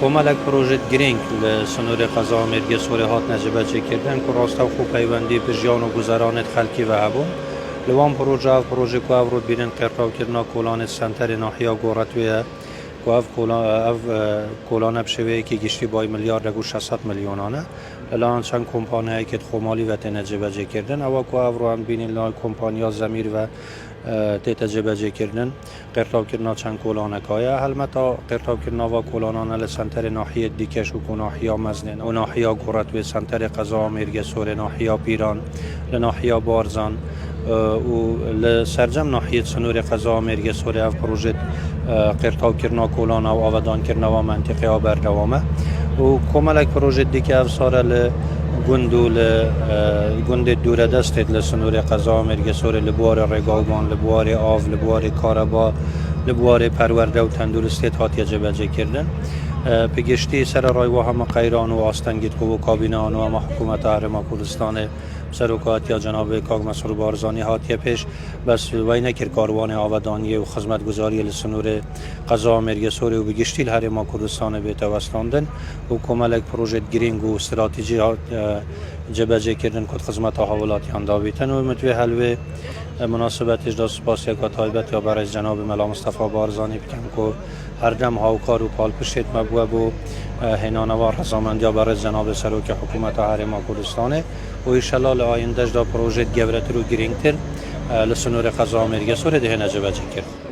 کمالک پروژه گرینگ لسنور قضا مرگ سوره هات نجبه چه کردن که راستا خوب پیوندی پژیان و گذرانت خلکی و هبون لوان پروژه که او رو بینن قرطاو کرنا کولان سنتر ناحیا گورتویه که او کولان بشویه که گشتی بای میلیارد و 600 میلیونانه الان چند کمپانی که خمالی و تنجبه چه کردن او که او رو هم بینن لای کمپانیا زمیر و تجربه جه کردن قرطاو کردن چند کولانک های هلمتا قرطاو کردن و کولانان لسنتر ناحیه دیکش و ناحیه مزنن و ناحیه گورتوی سنتر قضا مرگ سور ناحیه پیران لناحیه بارزان و لسرجم ناحیه سنور قضا مرگ سور اف پروژه قرطاو کردن کولان و آودان کردن و منطقه ها بردوامه و کمالک پروژه دیگه افساره گند دوره دستید لسنور قضا مرگ سور لبوار رگاوان لبوار آف لبوار کاربا لبوار پرورده و تندرستیت هاتی جبجه کردن پگشتی سر رای و همه قیران و آستنگید و کابینان و همه حکومت هرما کردستان سروکات یا جناب کاغ مسئول بارزانی هاتی پیش بس وی نکر کاروان آودانی و خدمتگزاری لسنور قضا مرگ سور و بگشتی هرما کردستان بیت وستاندن و کمالک پروژه گرینگ و استراتژی جبجه کردن کد خدمت حوالاتی انداویتن و متوی حلوه مناسبت اجدا سپاس یک تایبت یا برای جناب ملا مصطفی بارزانی بکن که هر دم هاوکار و پالپشت مبوب و هنانوار رضامندی برای جناب سروک حکومت هرما کردستانه و انشالله آینده اجدا پروژه گورت رو گرینگتر لسنور قضا مرگ سور ده نجبه کرد.